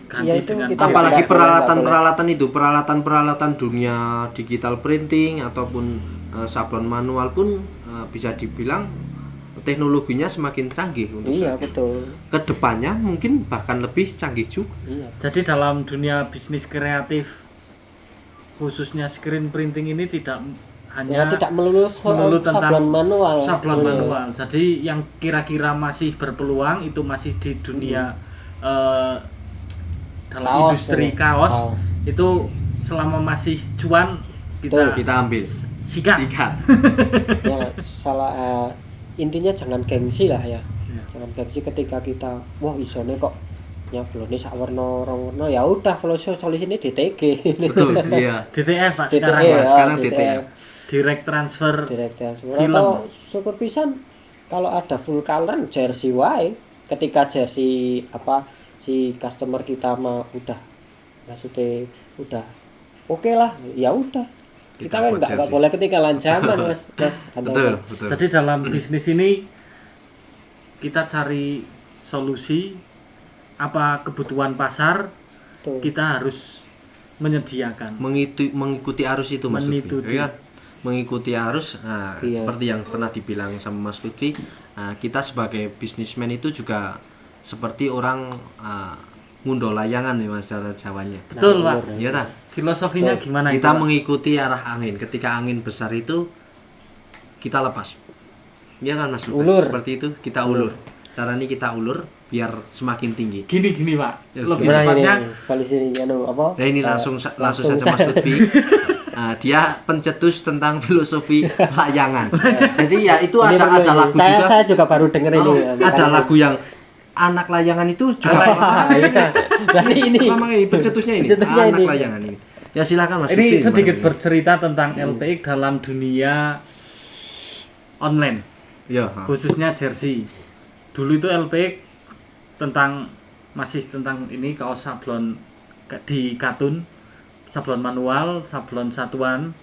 ganti Ya, itu dengan kita Apalagi nggak boleh. peralatan dunia digital printing ataupun sablon manual pun bisa dibilang teknologinya semakin canggih untuk Iya saat ini. betul. Kedepannya mungkin bahkan lebih canggih juga. Iya. Jadi dalam dunia bisnis kreatif khususnya screen printing ini tidak Ya hanya tidak melulu melulu tentang sablon manual. sablon Iya. manual. Jadi yang kira-kira masih berpeluang itu masih di dunia dalam Kaos, industri ya. kaos Oh. itu selama masih cuan Betul. kita Kita ambil sikat. Ya salah intinya jangan gengsi lah ya. Iya. Jangan gengsi ketika kita wah isone kok nyablone sak warna rong warna ya udah kalau solusinya DTG. betul. Iya. DTF Pak DTF, sekarang ya, sekarang DTF. DTF. direct transfer Direct transfer. Film. Atau syukur pisan kalau ada full color jersey wae. Ketika jersey si customer kita mah udah maksudnya udah oke lah ya udah kita Kita kan buat nggak jersey. boleh ketinggalan zaman mas. Betul, betul. Jadi dalam bisnis ini kita cari solusi apa kebutuhan pasar, Tuh. kita harus menyediakan. Mengikuti arus itu Mas Lutfi. Mengikuti. Ya kan? Mengikuti arus Iya. seperti yang pernah dibilang sama Mas Lutfi, kita sebagai bisnismen itu juga seperti orang ngunduh layangan nih Mas cara Jawanya. Betul Pak. bener. Iya tak? Filosofinya gimana Kita itu, Pak? mengikuti arah angin. Ketika angin besar itu kita lepas. Iya kan Mas Lutfi? Ulur. Seperti itu kita ulur. Caranya kita ulur biar semakin tinggi. Gini Pak. Ya, Lebih Gimana tepatnya ini solusinya apa? Nah ini langsung saja Mas Lutfi. Dia pencetus tentang filosofi layangan. Jadi ya itu Ini ada perlu lagu ini. juga. Saya juga baru denger ini. Oh, ya, ada makanya. lagu yang anak layangan itu juga Ah, iya. Berarti ini. Lama ini pencetusnya ini. Pencetusnya Anak ini. layangan ini. Ya silakan Mas ini Lutfi, sedikit gimana? bercerita tentang LPX dalam dunia online, Ya. khususnya jersey. Dulu itu LPX masih tentang ini kaos sablon di kartun, sablon manual, sablon satuan,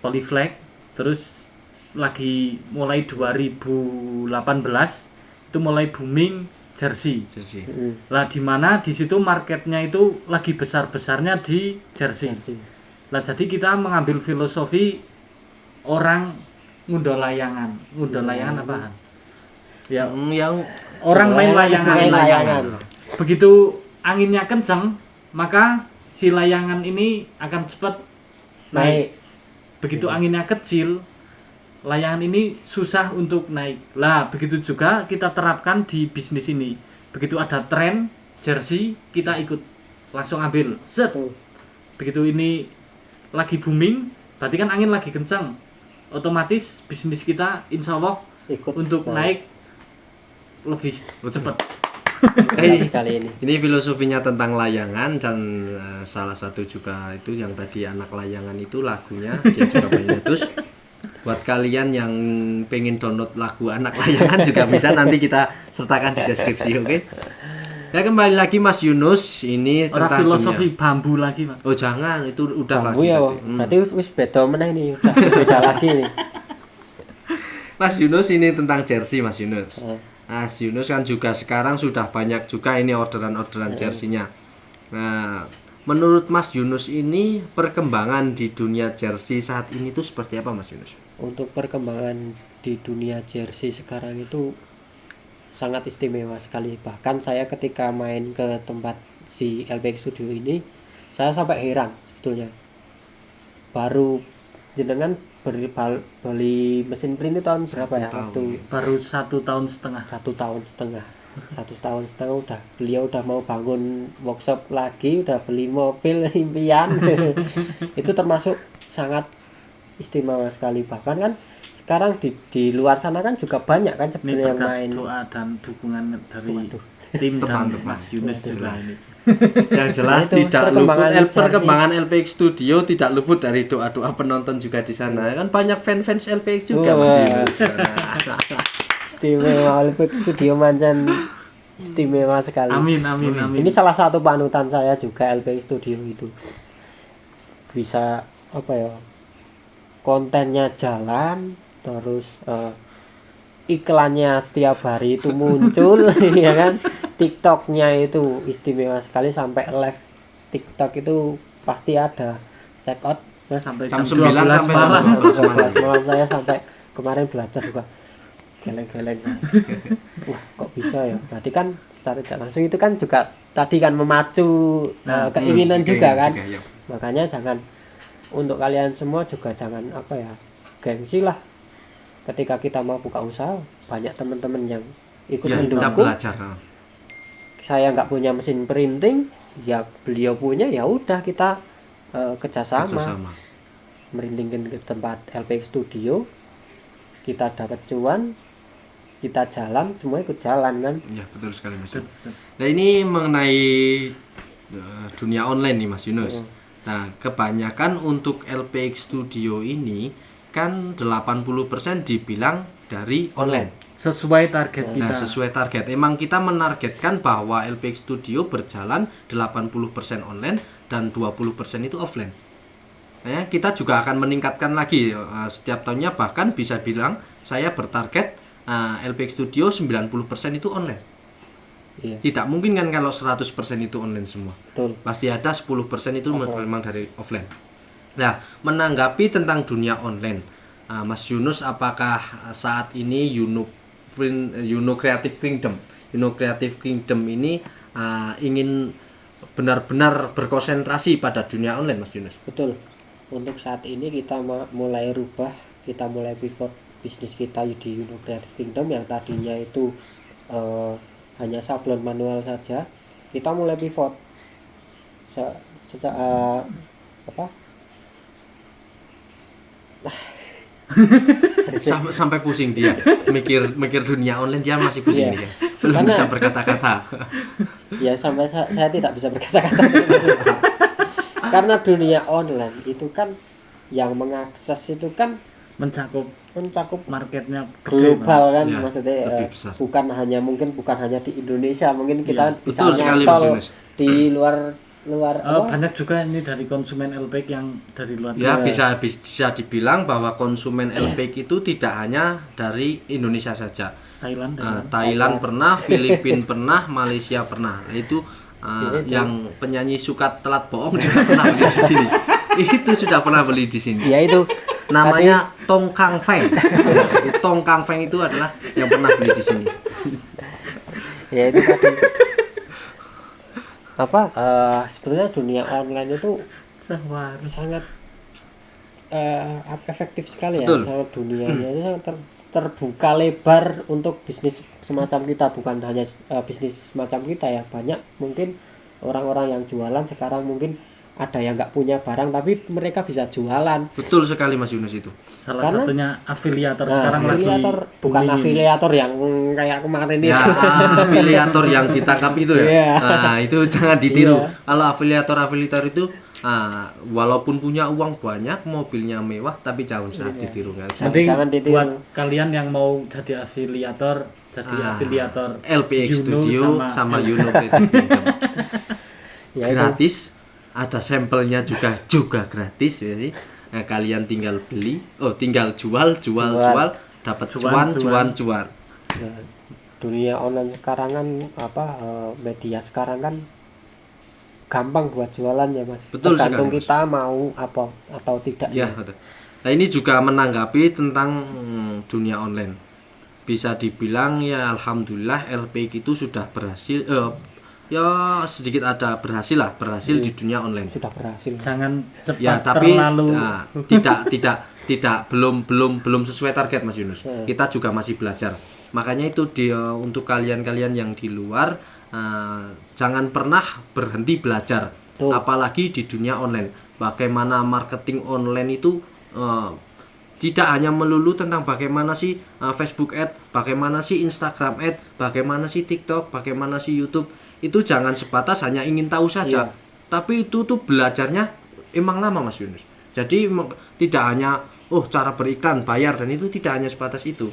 polyflag, terus lagi mulai 2018 itu mulai booming jersey. Jersey. Lah di mana di situ marketnya itu lagi besar-besarnya di jersey. Lah jadi kita mengambil filosofi orang ngunduh layangan. Ngunduh layangan apaan? Ya, Yang orang main layangan. Main layangan. Begitu anginnya kencang, maka si layangan ini akan cepat naik. Begitu anginnya kecil, layangan ini susah untuk naik. Lah, begitu juga kita terapkan di bisnis ini. Begitu ada tren jersey, kita ikut langsung ambil. Set. Tuh. Begitu ini lagi booming, berarti kan angin lagi kencang. Otomatis bisnis kita insya Allah Ikut untuk naik lebih cepat. Ini sekali ini. Ini filosofinya tentang layangan dan salah satu juga itu yang tadi anak layangan itu lagunya dia juga penyetus. Buat kalian yang pengen download lagu anak layangan juga bisa nanti kita sertakan di deskripsi, oke? Ya kembali lagi Mas Yunus ini Orang tentang filosofi dunia. bambu lagi, Pak. Oh jangan itu udah Bambu lagi ya, tadi. berarti wis beda meneh ini, udah beda lagi nih. Mas Yunus ini tentang jersey Mas Yunus. Eh. Mas Yunus kan juga sekarang sudah banyak juga ini orderan-orderan jersey-nya. Nah, menurut Mas Yunus ini perkembangan di dunia jersey saat ini tuh seperti apa Mas Yunus? Untuk perkembangan di dunia jersey sekarang itu sangat istimewa sekali. Bahkan saya ketika main ke tempat si LPX Studio ini, saya sampai heran sebetulnya. Baru jenengan beli mesin print itu tahun berapa ya? Tahun, Waktu ya. Baru 1,5 tahun. 1 tahun setengah. 1,5 tahun udah beliau udah mau bangun workshop lagi, udah beli mobil impian. Itu termasuk sangat istimewa sekali. Bahkan kan sekarang di luar sana kan juga banyak kan Ini sebenarnya yang berkat main. doa dan dukungan dari Waduh. tim dan Teman-teman. Mas Yunus juga ini. Yang jelas Nah, itu tidak luput perkembangan perkembangan LPX Studio tidak luput dari doa-doa penonton juga di sana. Kan banyak fans LPX juga Mas Wah. Yunus. Istimewa LPX Studio Mancen, istimewa sekali. Amin amin amin. Ini salah satu panutan saya juga LPX Studio itu. Bisa apa ya? Kontennya jalan, terus iklannya setiap hari itu muncul, ya kan? TikToknya itu istimewa sekali, sampai live TikTok itu pasti ada. Check out Mas. Sampai Jam jam 9 12 sampai jam malam. 12 malam. Malam saya sampai kemarin belajar juga geleng-geleng. Wah, kok bisa ya? Berarti kan secara tidak langsung itu kan juga tadi kan memacu keinginan juga kan. Juga, ya. Makanya jangan, untuk kalian semua juga jangan apa ya, gengsi lah. Ketika kita mau buka usaha, banyak teman-teman yang ikut Ya, kita mendukung. belajar. Saya nggak punya mesin printing, ya beliau punya, ya udah kita kerjasama. Kerjasama. Merindingkan ke tempat LPX Studio, kita dapat cuan, kita jalan, semua ikut jalan kan. Ya, betul sekali Mas. Nah, ini mengenai dunia online nih Mas Yunus. Nah, kebanyakan untuk LPX Studio ini kan 80% dibilang dari online. Sesuai target kita. Nah, sesuai target. Emang kita menargetkan bahwa LPX Studio berjalan 80% online dan 20% itu offline. Nah, kita juga akan meningkatkan lagi setiap tahunnya, bahkan bisa bilang saya bertarget LPX Studio 90% itu online. Iya, Tidak mungkin kan kalau 100% itu online semua. betul. Pasti ada 10% itu memang dari offline. Nah, menanggapi tentang dunia online, Mas Yunus, apakah saat ini Yuno Creative Kingdom ini ingin benar-benar berkonsentrasi pada dunia online, Mas Yunus? Betul. Untuk saat ini kita mulai rubah, kita mulai pivot bisnis kita di Yuno Creative Kingdom yang tadinya itu hanya sablon manual saja. Kita mulai pivot apa? Sampai pusing dia mikir dunia online, dia masih pusing Iya. dia. Belum Karena- bisa berkata-kata. Ya sampai saya tidak bisa berkata-kata. Karena dunia online itu kan yang mengakses itu kan mencakup marketnya gede, global kan, Ya, maksudnya lebih besar. bukan hanya di Indonesia, mungkin kita Ya, bisa betul sekali, Mas nyantol Yunus. di luar apa? banyak juga ini dari konsumen LPX yang dari luar Ya, negeri. bisa dibilang bahwa konsumen LPX itu tidak hanya dari Indonesia saja. Thailand Thailand pernah, Filipina pernah, Malaysia pernah. Nah, itu yang penyanyi suka telat bohong juga pernah beli di sini. Itu sudah pernah beli di sini. Ya itu Namanya Tong Kang Feng. Tong Kang Feng itu adalah yang pernah beli di sini. ya itu tadi apa sebenarnya dunia online itu sangat efektif sekali ya. Betul. Sangat dunianya itu sangat terbuka lebar untuk bisnis semacam kita, bukan hanya bisnis semacam kita ya. Banyak mungkin orang-orang yang jualan sekarang mungkin ada yang nggak punya barang tapi mereka bisa jualan. Betul sekali Mas Yunus itu. salah Karena- satunya afiliator Nah, sekarang afiliator lagi bukan booming. afiliator yang kayak kemarin Ya, itu. afiliator yang ditangkap itu ya. Iya. Nah, itu jangan ditiru. Iya. Kalau afiliator itu walaupun punya uang banyak, mobilnya mewah, tapi jangan saat ditiru, nggak usah. Mending Jangan ditiru. buat kalian yang mau jadi afiliator, jadi afiliator LPX Yuno Studio sama LPX. Yuno Creative Kingdom. Ya itu. Gratis, ada sampelnya juga gratis. Jadi kalian tinggal beli, tinggal jual, dapat Cuan. cuan. Ya, dunia online sekarang kan media sekarang kan gampang buat jualan ya Mas. Betul Tergantung sekali, Mas. kita mau apa atau tidak. Ya, betul. Nah, ini juga menanggapi tentang dunia online. Bisa dibilang ya alhamdulillah LPX itu sudah berhasil, ya sedikit ada berhasil di dunia online. Sudah berhasil. Jangan cepat Ya, tapi terlalu tidak belum sesuai target Mas Yunus. Kita juga masih belajar. Makanya itu untuk kalian-kalian yang di luar jangan pernah berhenti belajar. Betul. Apalagi di dunia online. Bagaimana marketing online itu tidak hanya melulu tentang bagaimana sih Facebook ad, bagaimana sih Instagram ad, bagaimana sih TikTok, bagaimana sih YouTube. Itu jangan sebatas hanya ingin tahu saja. Iya. Tapi itu tuh belajarnya emang lama Mas Yunus. Jadi tidak hanya cara beriklan, bayar, dan itu tidak hanya sebatas itu.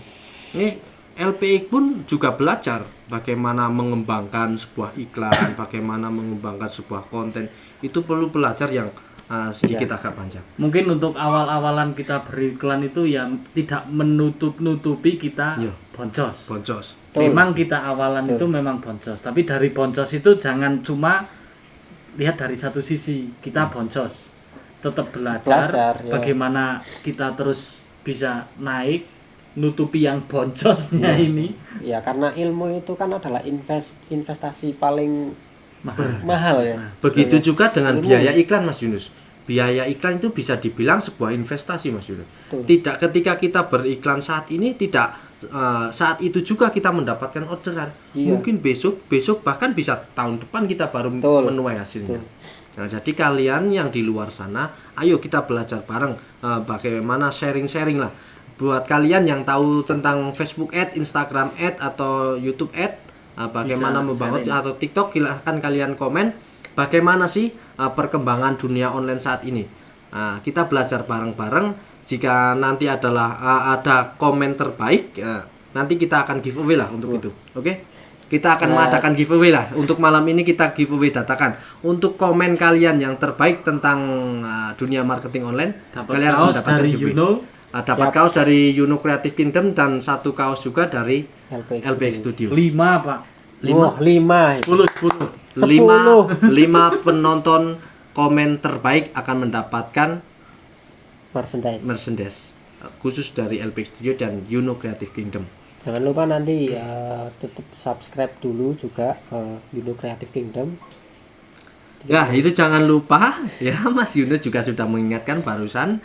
Ini LPX pun juga belajar bagaimana mengembangkan sebuah iklan, bagaimana mengembangkan sebuah konten. Itu perlu belajar yang sedikit agak panjang. Mungkin untuk awal-awalan kita beriklan itu yang tidak menutup-nutupi kita Iya. boncos. Boncos. Memang kita awalan itu memang boncos, tapi dari boncos itu jangan cuma lihat dari satu sisi. Kita boncos, tetap belajar ya. bagaimana kita terus bisa naik, nutupi yang boncosnya ini. Ya karena ilmu itu kan adalah investasi paling mahal ya. Begitu juga dengan Ilmu. biaya iklan Mas Yunus. Biaya iklan itu bisa dibilang sebuah investasi Mas Yunus. Betul. Tidak ketika kita beriklan saat ini tidak saat itu juga kita mendapatkan orderan. Iya. Mungkin besok bahkan bisa tahun depan kita baru Betul. menuai hasilnya. Betul. Nah, jadi kalian yang di luar sana, ayo kita belajar bareng bagaimana sharing-sharing lah. Buat kalian yang tahu tentang Facebook ad, Instagram ad atau YouTube ad, bagaimana Bisa membangun sharing. atau TikTok, silahkan kalian komen bagaimana sih perkembangan dunia online saat ini. Kita belajar bareng-bareng. Jika nanti ada komen terbaik, nanti kita akan giveaway lah untuk itu. Oke? Kita akan mengadakan giveaway lah. Untuk malam ini kita giveaway datakan. Untuk komen kalian yang terbaik tentang dunia marketing online, Dapat kalian akan kaos mendapatkan dari giveaway. Yuno. Dapat kaos dari Yuno Creative Kingdom dan satu kaos juga dari LPX LPX Studio. 5 Pak. 5. 10. 5 penonton komen terbaik akan mendapatkan merchandise khusus dari LPX Studio dan Yuno Creative Kingdom. Jangan lupa nanti tetap subscribe dulu juga Yuno Creative Kingdom. Ya, itu jangan lupa ya, Mas Yunus juga sudah mengingatkan barusan.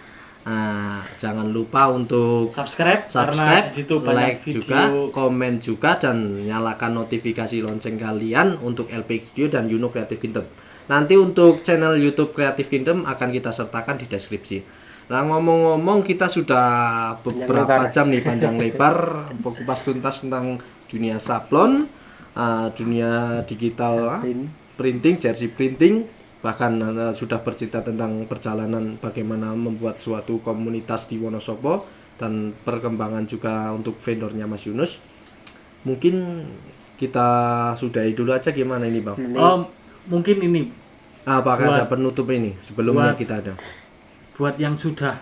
Jangan lupa untuk Subscribe karena di situ banyak like video. juga, komen juga, dan nyalakan notifikasi lonceng kalian untuk LPX Studio dan Yuno Creative Kingdom. Nanti untuk channel YouTube Creative Kingdom akan kita sertakan di deskripsi. Nah, ngomong-ngomong, kita sudah beberapa jam nih panjang lebar kupas tuntas tentang dunia sablon, dunia digital, printing, jersey printing, bahkan sudah bercerita tentang perjalanan bagaimana membuat suatu komunitas di Wonosobo dan perkembangan juga untuk vendornya Mas Yunus. Mungkin kita sudahi dulu aja, gimana ini Bang? Mungkin ini Apakah ada penutup ini sebelumnya buat- kita ada? buat yang sudah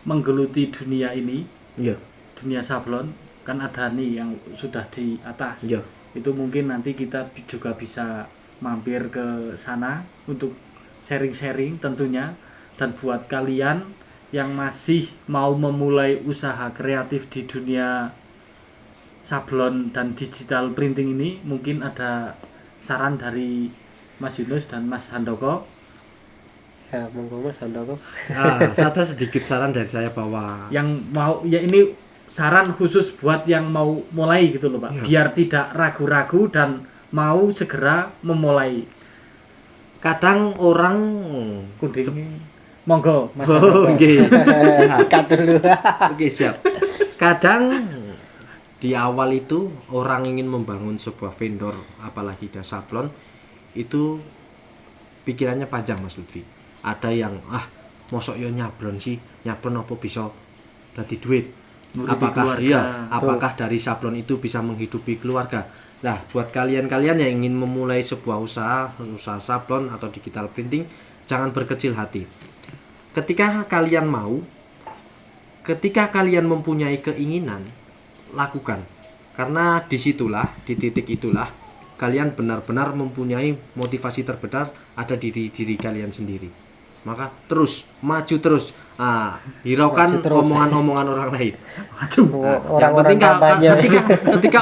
menggeluti dunia ini, Iya. dunia sablon, kan ada nih yang sudah di atas. Iya. Itu mungkin nanti kita juga bisa mampir ke sana untuk sharing-sharing tentunya. Dan buat kalian yang masih mau memulai usaha kreatif di dunia sablon dan digital printing ini, mungkin ada saran dari Mas Yunus dan Mas Handoko. Ya, monggo Mas Handoko. Ada sedikit saran dari saya bahwa Yang mau, ya ini saran khusus buat yang mau mulai gitu loh Pak, Iya. biar tidak ragu-ragu dan mau segera memulai. kadang orang Kuding monggo Mas Oh, Handoko. nggih. Cut dulu. Oke, siap. Kadang di awal itu orang ingin membangun sebuah vendor, apalagi di sablon, itu pikirannya panjang Mas Lutfi. Ada yang mosok yo nyablon sih, nyablon apa bisa dadi duit? Menghidupi Apakah keluarga. apakah dari sablon itu bisa menghidupi keluarga? Nah, buat kalian-kalian yang ingin memulai sebuah usaha sablon atau digital printing, jangan berkecil hati. Ketika kalian mau, ketika kalian mempunyai keinginan, lakukan. Karena disitulah, di titik itulah, kalian benar-benar mempunyai motivasi terbenar ada di diri kalian sendiri. Maka terus, maju terus. Hiraukan Maju terus. omongan-omongan orang lain. Yang Orang-orang penting kampanye. ketika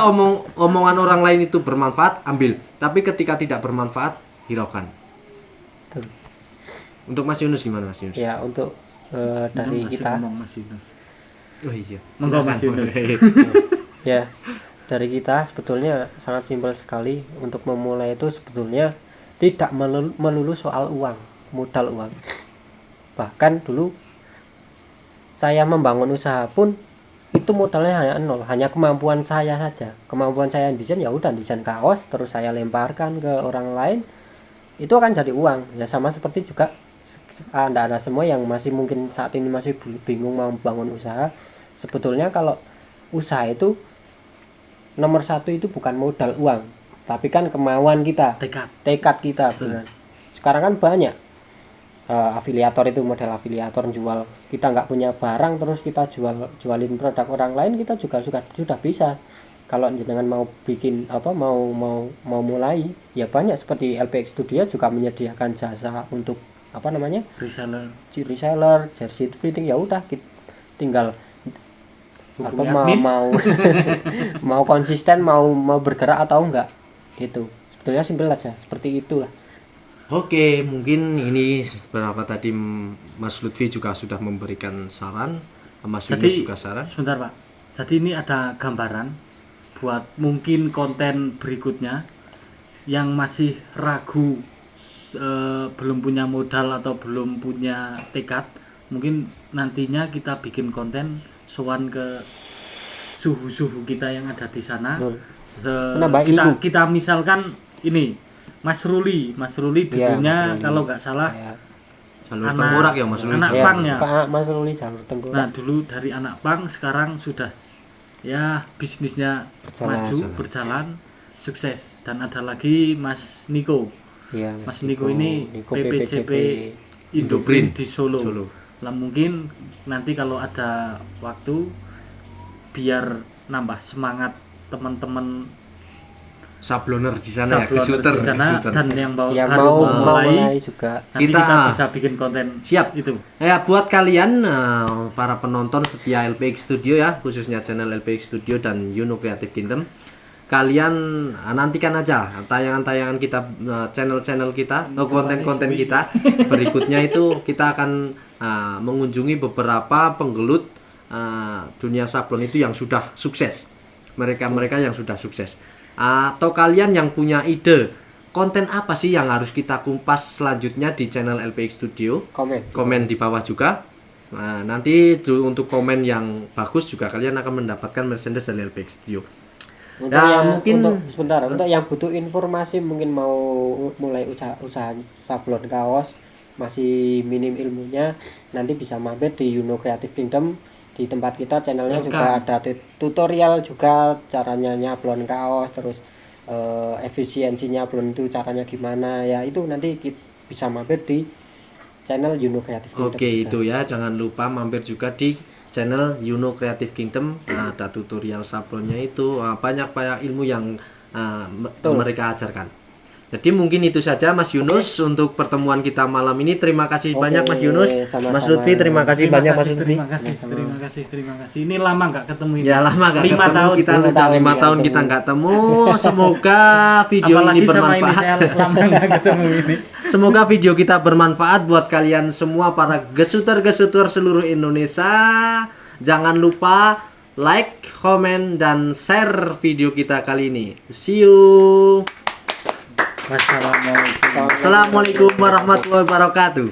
omongan orang lain itu bermanfaat, ambil. Tapi ketika tidak bermanfaat, hiraukan. Betul. Untuk Mas Yunus gimana Mas Yunus? Ya, untuk dari Masih kita ngomong Mas Yunus. Oh iya. Monggo, Mas Silakan. Yunus. ya dari kita sebetulnya sangat simpel sekali. Untuk memulai itu sebetulnya tidak melulu soal uang, modal uang. Bahkan dulu saya membangun usaha pun itu modalnya hanya nol, hanya kemampuan saya saja. Kemampuan saya desain, ya udah desain kaos terus saya lemparkan ke orang lain, itu akan jadi uang. Ya sama seperti juga Anda semua yang masih mungkin saat ini masih bingung mau bangun usaha. Sebetulnya kalau usaha itu nomor satu itu bukan modal uang, tapi kan kemauan kita, tekad kita. Benar. Sekarang kan banyak afiliator, itu model afiliator jual, kita nggak punya barang terus kita jualin produk orang lain, kita juga sudah bisa. Kalau jangan mau bikin mau mulai, ya banyak seperti LPX Studio juga menyediakan jasa untuk reseller, jersey printing. Ya udah kita tinggal mau mau konsisten, mau bergerak atau enggak gitu. Sebetulnya simpel aja seperti itulah. Oke, mungkin ini beberapa tadi Mas Lutfi juga sudah memberikan saran, Mas Yunus juga saran. Sebentar Pak, jadi ini ada gambaran buat mungkin konten berikutnya yang masih ragu, belum punya modal atau belum punya tekad. Mungkin nantinya kita bikin konten sowan ke suhu-suhu kita yang ada di sana. Kita misalkan ini Mas Ruli dulunya kalau nggak salah jalur tengkorak ya Mas Ruli. Anak pang ya. Mas Ruli jalur tengkorak. Nah dulu dari anak pang sekarang sudah ya bisnisnya berjalan sukses. Dan ada lagi Mas Niko. Ya, Mas Niko ini PPCP Indoprint di Solo. Lah mungkin nanti kalau ada waktu biar nambah semangat teman-teman sabloner di sana, kesuter dan yang mau mulai juga. Nanti kita bisa bikin konten. Siap itu. Ya buat kalian para penonton setia LPX Studio ya, khususnya channel LPX Studio dan Yuno Creative Kingdom, kalian nantikan aja tayangan-tayangan kita, channel-channel kita, konten-konten kita berikutnya. Itu kita akan mengunjungi beberapa penggelut dunia sablon itu yang sudah sukses, mereka yang sudah sukses. Atau kalian yang punya ide konten apa sih yang harus kita kumpas selanjutnya di channel LPX Studio, komen di bawah juga. Nanti untuk komen yang bagus juga kalian akan mendapatkan merchandise dari LPX Studio. Untuk yang butuh informasi, mungkin mau mulai usaha sablon kaos, masih minim ilmunya, nanti bisa mampir di Yuno Creative Kingdom. Di tempat kita channelnya juga ada tutorial juga, caranya nyablon kaos, terus efisiensinya nyablon itu caranya gimana ya, itu nanti bisa mampir di channel Yuno Creative Kingdom. Oke, itu ya, jangan lupa mampir juga di channel Yuno Creative Kingdom. Ada tutorial sablonnya itu, banyak ilmu yang mereka ajarkan. Jadi mungkin itu saja Mas Yunus untuk pertemuan kita malam ini. Terima kasih banyak Mas Yunus. Sama-sama. Mas Lutfi terima kasih banyak Mas Lutfi. Terima kasih. Ini lama nggak ketemu ini. Ya lama nggak ketemu. Tahun. Kita udah 5 tahun kita nggak ketemu. Semoga video ini bermanfaat. Lama nggak ketemu ini. Semoga video kita bermanfaat buat kalian semua para gesuter-gesuter seluruh Indonesia. Jangan lupa like, comment, dan share video kita kali ini. See you. Wassalamualaikum Assalamualaikum warahmatullahi wabarakatuh.